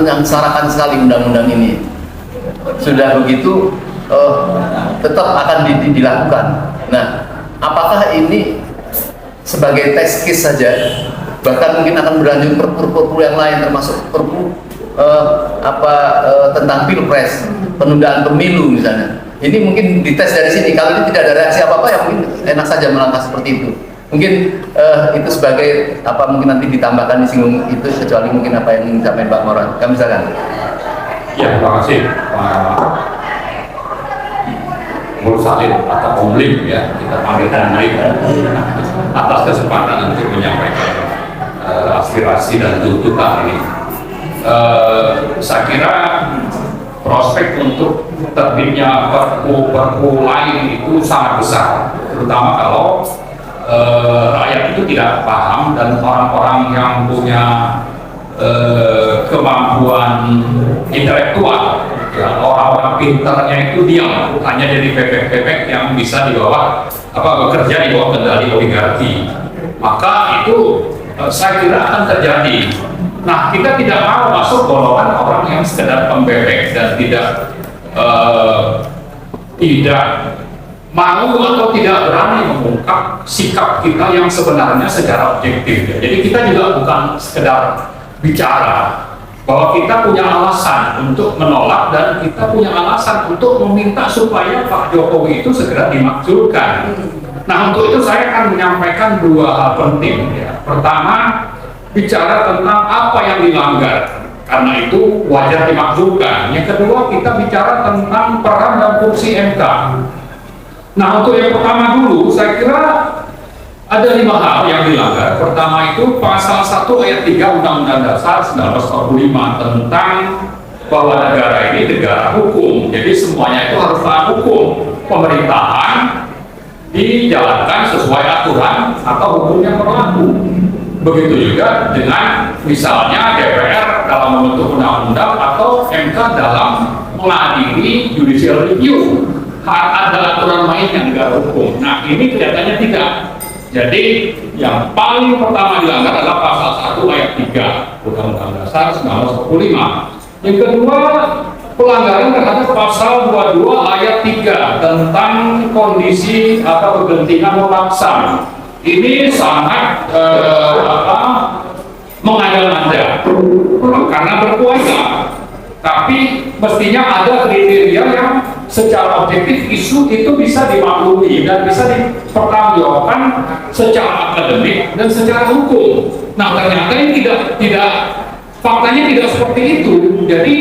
menyengsarakan sekali undang-undang ini. Sudah begitu tetap akan dilakukan. Nah, apakah ini sebagai test case saja, bahkan mungkin akan berlanjut perpu yang lain, termasuk perpu tentang pilpres, penundaan pemilu misalnya. Ini mungkin dites dari sini. Kalau ini tidak ada reaksi apa-apa, ya mungkin enak saja melangkah seperti itu. Mungkin itu sebagai mungkin nanti ditambahkan disinggung itu, kecuali mungkin apa yang disampaikan Pak Moran. Kami silakan. Ya, terima kasih Pak Mursalin atau Omlim, ya, kita panggilkan Omlim, atas kesempatan untuk menyampaikan aspirasi dan tuntutan ini. Saya kira prospek untuk terbitnya perpu lain itu sangat besar, terutama kalau rakyat itu tidak paham dan orang-orang yang punya kemampuan intelektual, ya, orang-orang pinternya itu diam, hanya jadi bebek-bebek yang bisa di bawah bekerja di bawah kendali oligarki. Maka itu saya kira akan terjadi. Nah, kita tidak mau masuk golongan orang yang sekedar pembebek dan tidak mau atau tidak berani mengungkap sikap kita yang sebenarnya secara objektif. Jadi kita juga bukan sekedar bicara bahwa kita punya alasan untuk menolak dan kita punya alasan untuk meminta supaya Pak Jokowi itu segera dimakzulkan. Nah, untuk itu saya akan menyampaikan dua hal penting. Ya. Pertama, bicara tentang apa yang dilanggar, karena itu wajar dimakzulkan. Yang kedua, kita bicara tentang peran dan fungsi MK. Nah, untuk yang pertama dulu, saya kira ada 5 hal yang dilanggar. Pertama itu pasal 1 ayat 3 Undang-Undang Dasar 1945 tentang bahwa negara ini negara hukum. Jadi semuanya itu harus taat hukum. Pemerintahan dijalankan sesuai aturan atau hukum yang berlaku. Begitu juga dengan misalnya DPR dalam membentuk undang-undang atau MK dalam mengadili judicial review. Ada aturan main yang negara hukum. Nah, ini kelihatannya tidak. Jadi yang paling pertama dilanggar adalah pasal 1 ayat 3 Undang-Undang Dasar 1945. Yang kedua, pelanggaran terhadap pasal 22 ayat 3 tentang kondisi atau kegentingan memaksa. Ini sangat mengada-ngada karena berkuasa, tapi mestinya ada kriteria yang secara objektif isu itu bisa dimaklumi dan bisa dipertanggungjawabkan secara akademik dan secara hukum. Nah, ternyata ini tidak faktanya tidak seperti itu. Jadi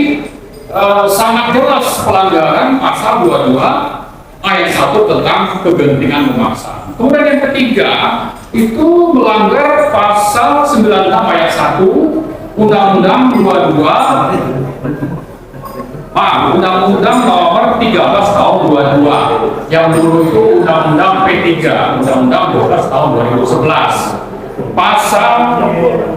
sangat jelas pelanggaran pasal 22 ayat 1 tentang kegentingan memaksa. Kemudian yang ketiga itu melanggar pasal 96 ayat 1 Undang-Undang 22 Undang-Undang nomor 13 tahun 22 yang dulu itu Undang-Undang P3, Undang-Undang 12 tahun 2011. Pasal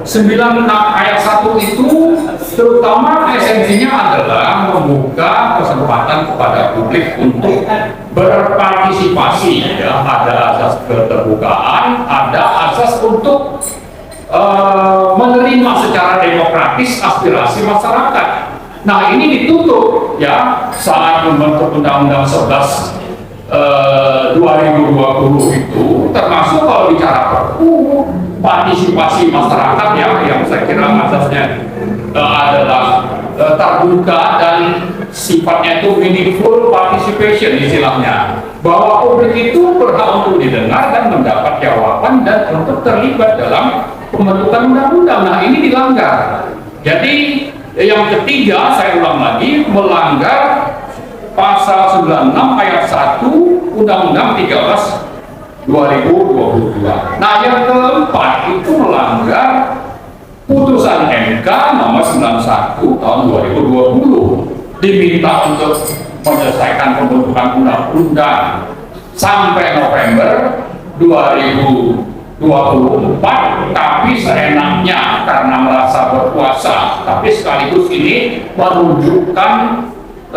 96 ayat 1 itu terutama esensinya adalah membuka kesempatan kepada publik untuk berpartisipasi, ya. Ada asas keterbukaan, ada asas untuk menerima secara demokratis aspirasi masyarakat. Nah, ini ditutup, ya, saat membentuk Undang-Undang 11 2020 itu, termasuk kalau bicara perpu partisipasi masyarakat, ya, yang saya kira asasnya adalah terbuka dan sifatnya itu meaningful participation istilahnya, bahwa publik itu berhak untuk didengar dan mendapat jawaban dan untuk terlibat dalam pembentukan undang-undang. Nah, ini dilanggar. Jadi yang ketiga, saya ulang lagi, melanggar pasal 96 ayat 1 Undang-Undang 13 2022. Nah, yang keempat itu melanggar putusan MK nomor 91 tahun 2020, diminta untuk menyelesaikan pembentukan undang-undang sampai November 2024, tapi seenaknya karena merasa berkuasa, tapi sekaligus ini menunjukkan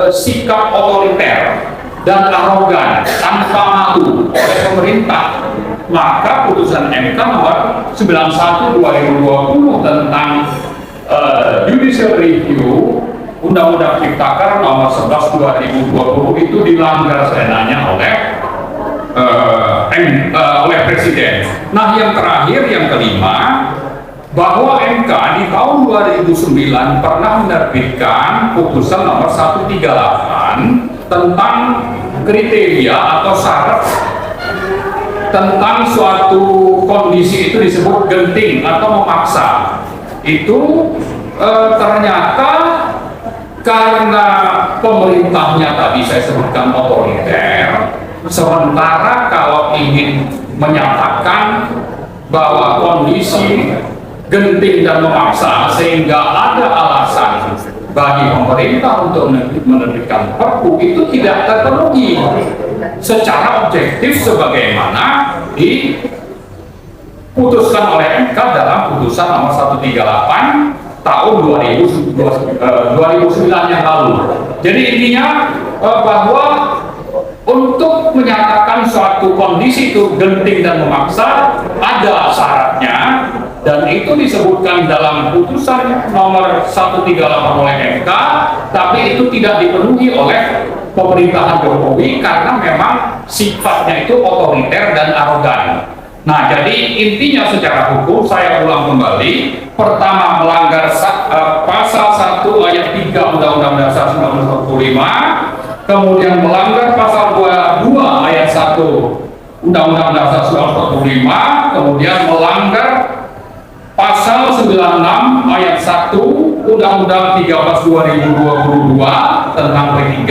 sikap otoriter dan arogan tanpa malu oleh pemerintah. Maka putusan MK nomor 91 2020 tentang judicial review Undang-Undang Ciptaker nomor 11 2020 itu dilanggar seenaknya oleh Presiden. Nah, yang terakhir, yang kelima, bahwa MK di tahun 2009 pernah menerbitkan putusan nomor 138 tentang kriteria atau syarat tentang suatu kondisi itu disebut genting atau memaksa. Itu ternyata karena pemerintahnya tadi saya sebutkan otoriter, sementara kalau ingin menyatakan bahwa kondisi genting dan memaksa sehingga ada alasan bagi pemerintah untuk menerbitkan Perpu itu tidak terpenuhi secara objektif sebagaimana diputuskan oleh MK dalam putusan nomor 138 tahun 2009 yang lalu. Jadi intinya bahwa untuk menyatakan suatu kondisi itu genting dan memaksa ada syaratnya, dan itu disebutkan dalam putusan nomor 138 oleh MK, tapi itu tidak dipenuhi oleh pemerintahan Jokowi karena memang sifatnya itu otoriter dan arogan. Nah, jadi intinya secara hukum saya ulang kembali, pertama melanggar pasal 1 ayat 3 Undang-Undang Dasar 1945, kemudian melanggar pasal 22 ayat 1 Undang-Undang Dasar 1945, kemudian melanggar pasal 96 ayat 1 Undang-Undang 13 2022 tentang P3.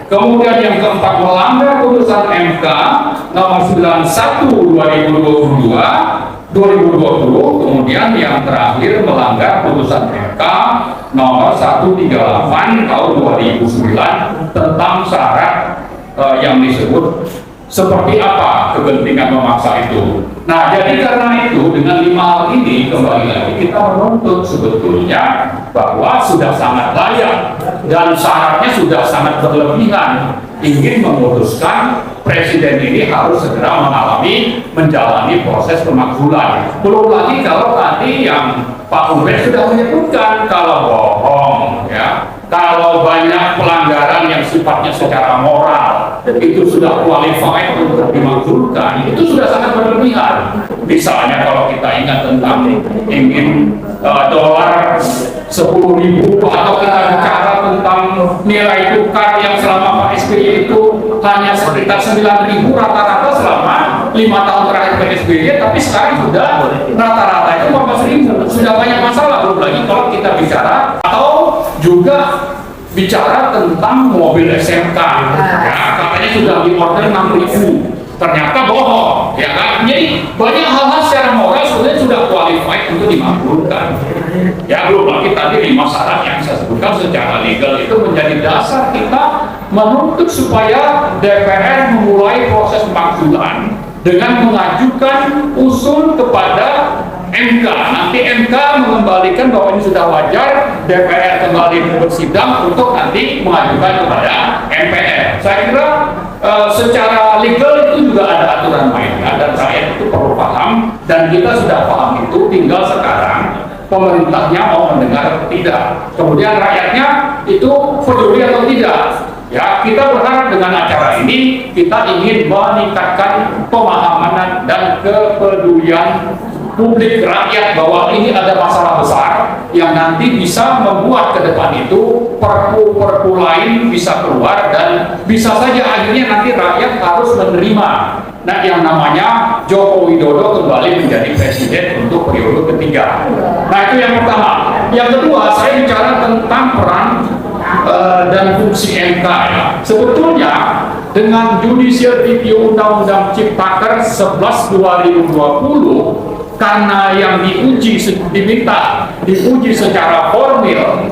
Kemudian yang keempat melanggar putusan MK nomor 91 2020, kemudian yang terakhir melanggar putusan MK nomor 138 tahun 2009 tentang syarat yang disebut seperti apa kegentingan memaksa itu. Nah, jadi karena itu dengan 5 hal ini kembali lagi kita menuntut sebetulnya bahwa sudah sangat layak dan syaratnya sudah sangat berlebihan ingin memutuskan Presiden ini harus segera menjalani proses pemakzulan. Belum lagi kalau tadi yang Pak Ubed sudah menyebutkan kalau bohong, ya, kalau banyak pelanggaran yang sifatnya secara moral itu sudah qualified untuk dimakzulkan, itu sudah sangat berlebihan. Misalnya kalau kita ingat tentang ingin dolar 10.000 atau kita bicara tentang nilai tukar yang selama Pak SBY itu hanya sekitar 9.000 rata-rata selama 5 tahun terakhir Pak SBY, tapi sekarang sudah rata-rata itu 14.000, sudah banyak masalah. Belum lagi kalau kita bicara atau juga bicara tentang mobil SMK, ya, katanya sudah diorder 6.000, ternyata bohong, ya kan? Jadi banyak hal-hal secara moral sebenarnya sudah qualified untuk dimakzulkan. Ya, belum lagi tadi 5 syarat yang saya sebutkan secara legal itu menjadi dasar kita menuntut supaya DPR memulai proses pemakzulan dengan mengajukan usul kepada MK. Nanti MK mengembalikan bahwa ini sudah wajar, DPR kembali bersidang untuk nanti mengajukan kepada MPR. Saya kira secara legal itu juga ada aturan mainnya dan rakyat itu perlu paham, dan kita sudah paham itu, tinggal sekarang pemerintahnya mau mendengar atau tidak, kemudian rakyatnya itu peduli atau tidak. Ya, kita berharap dengan acara ini kita ingin meningkatkan pemahaman dan kepedulian publik rakyat bahwa ini ada masalah besar yang nanti bisa membuat ke depan itu perpu-perpu lain bisa keluar, dan bisa saja akhirnya nanti rakyat harus menerima yang namanya Joko Widodo kembali menjadi presiden untuk periode ketiga. Nah, itu yang pertama. Yang kedua, saya bicara tentang peran dan fungsi MK, ya. Sebetulnya dengan judicial review Undang-Undang Ciptaker 11 2020, karena yang diuji secara formil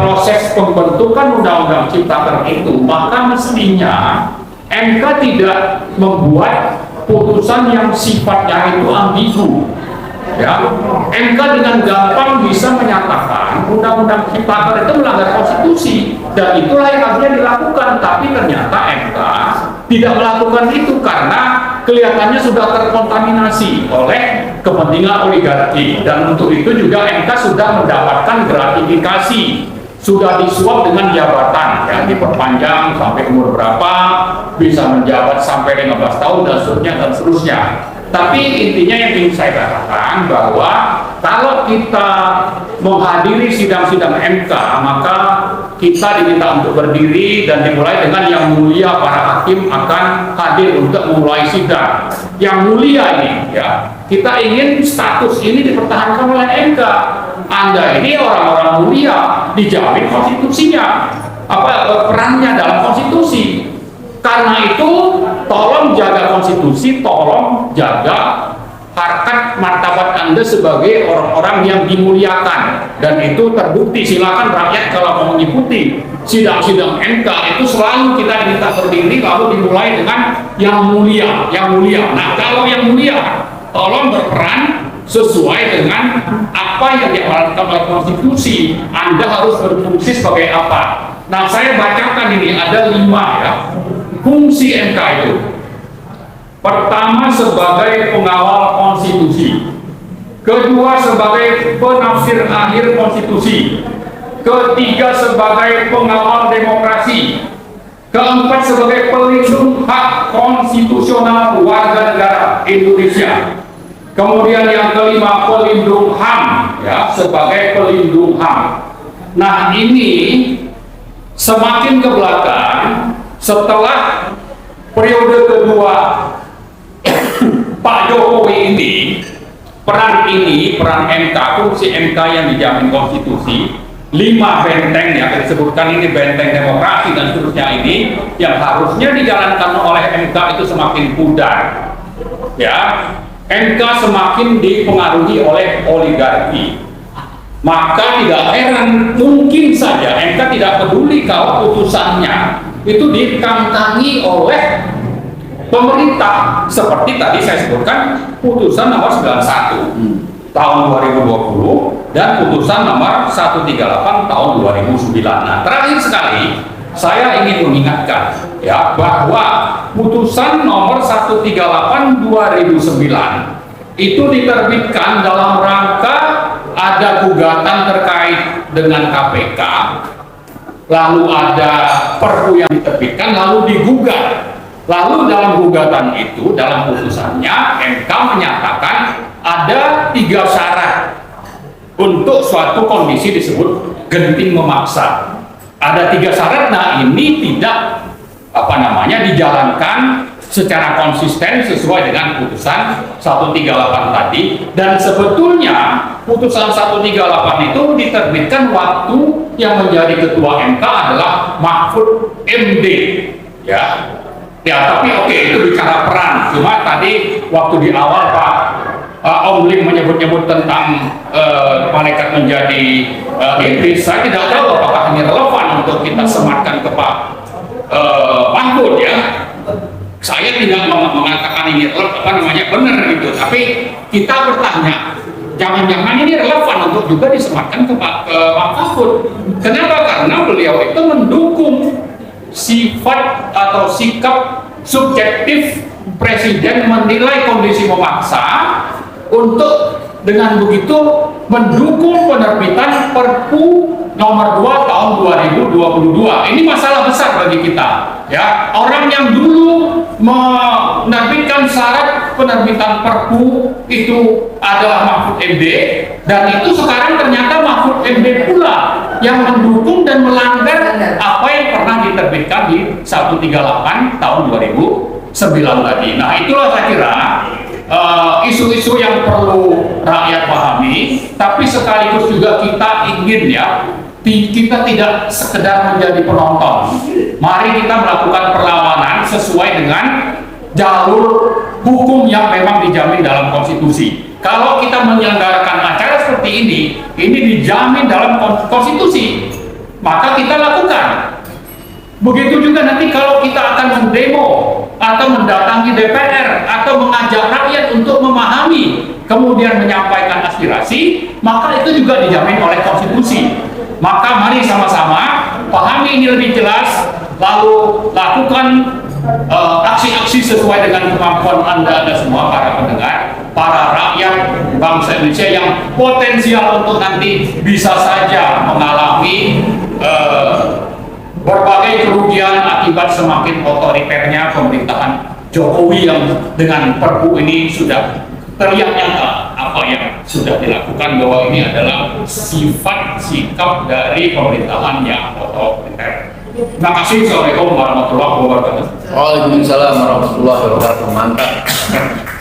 proses pembentukan Undang-Undang Ciptaker itu, maka mestinya MK tidak membuat putusan yang sifatnya itu ambigu. Ya, MK dengan gampang bisa menyatakan Undang-Undang Ciptaker itu melanggar konstitusi, dan itulah yang harusnya dilakukan. Tapi ternyata MK tidak melakukan itu karena kelihatannya sudah terkontaminasi oleh kepentingan oligarki, dan untuk itu juga MK sudah mendapatkan gratifikasi, sudah disuap dengan jabatan yang diperpanjang sampai umur berapa, bisa menjabat sampai 15 tahun dan seterusnya dan seterusnya. Tapi intinya yang ingin saya katakan bahwa kalau kita menghadiri sidang-sidang MK, maka kita diminta untuk berdiri dan dimulai dengan yang mulia para hakim akan hadir untuk memulai sidang. Yang mulia ini, ya, kita ingin status ini dipertahankan oleh MK. Anda ini orang-orang mulia, dijamin konstitusinya, perannya dalam konstitusi. Karena itu, tolong jaga konstitusi, tolong jaga harkat martabat Anda sebagai orang-orang yang dimuliakan, dan itu terbukti. Silakan rakyat kalau mau mengikuti sidang-sidang MK itu selalu kita diminta berdiri lalu dimulai dengan yang mulia, yang mulia. Nah, kalau yang mulia, tolong berperan sesuai dengan apa yang diamanatkan oleh konstitusi. Anda harus berfungsi sebagai apa? Nah, saya bacakan ini ada 5 ya fungsi MK itu. Pertama, sebagai pengawal konstitusi. Kedua, sebagai penafsir akhir konstitusi. Ketiga, sebagai pengawal demokrasi. Keempat, sebagai pelindung hak konstitusional warga negara Indonesia. Kemudian yang kelima, pelindung HAM, ya, sebagai pelindung HAM. Nah, ini semakin ke belakang setelah periode kedua Pak Jokowi ini, peran MK, fungsi MK yang dijamin konstitusi, 5 benteng yang disebutkan ini, benteng demokrasi dan seterusnya ini, yang harusnya dijalankan oleh MK itu semakin pudar, ya. MK semakin dipengaruhi oleh oligarki. Maka tidak heran, mungkin saja MK tidak peduli kalau putusannya itu dikantangi oleh pemerintah, seperti tadi saya sebutkan putusan nomor 91 tahun 2020 dan putusan nomor 138 tahun 2009. Nah, terakhir sekali saya ingin mengingatkan, ya, bahwa putusan nomor 138 2009 itu diterbitkan dalam rangka ada gugatan terkait dengan KPK, lalu ada perpu yang diterbitkan, lalu digugat. Lalu dalam gugatan itu, dalam putusannya, MK menyatakan ada 3 syarat untuk suatu kondisi disebut genting memaksa. Ada 3 syarat. Nah, ini tidak dijalankan secara konsisten sesuai dengan putusan 138 tadi. Dan sebetulnya putusan 138 itu diterbitkan waktu yang menjadi ketua MK adalah Mahfud MD, ya. Ya, tapi oke, itu bicara peran. Cuma tadi waktu di awal Pak Om Lim menyebut-nyebut tentang malaikat menjadi iblis, saya tidak tahu apakah ini relevan untuk kita sematkan ke Pak Mahfud, ya. Saya tidak mengatakan ini benar gitu, tapi kita bertanya, jangan-jangan ini relevan untuk juga disematkan ke Pak Mahfud. Kenapa? Karena beliau itu mendukung sifat atau sikap subjektif Presiden menilai kondisi memaksa untuk dengan begitu mendukung penerbitan Perpu nomor 2 tahun 2022. Ini masalah besar bagi kita, ya. Orang yang dulu menerbitkan syarat penerbitan Perpu itu adalah Mahfud MD, dan itu sekarang ternyata Mahfud MD pula yang mendukung dan melanggar apa yang pernah diterbitkan di 138 tahun 2009 tadi. Nah, itulah saya kira isu-isu yang perlu rakyat pahami, tapi sekaligus juga kita ingin, ya, kita tidak sekedar menjadi penonton. Mari kita melakukan perlawanan sesuai dengan jalur hukum yang memang dijamin dalam konstitusi. Kalau kita menyelenggarakan acara seperti ini dijamin dalam konstitusi, maka kita lakukan. Begitu juga nanti kalau kita akan mendemo atau mendatangi DPR atau mengajak rakyat untuk memahami kemudian menyampaikan aspirasi, maka itu juga dijamin oleh konstitusi. Maka mari sama-sama pahami ini lebih jelas, lalu lakukan aksi-aksi sesuai dengan kemampuan Anda semua para pendengar. para rakyat bangsa Indonesia yang potensial untuk nanti bisa saja mengalami berbagai kerugian akibat semakin otoriternya pemerintahan Jokowi yang dengan Perpu ini sudah terlihat nyata apa yang sudah dilakukan, bahwa ini adalah sifat sikap dari pemerintahan yang otoriter. Terima kasih. Assalamualaikum warahmatullahi wabarakatuh. Waalaikumsalam warahmatullahi wabarakatuh. Mantap.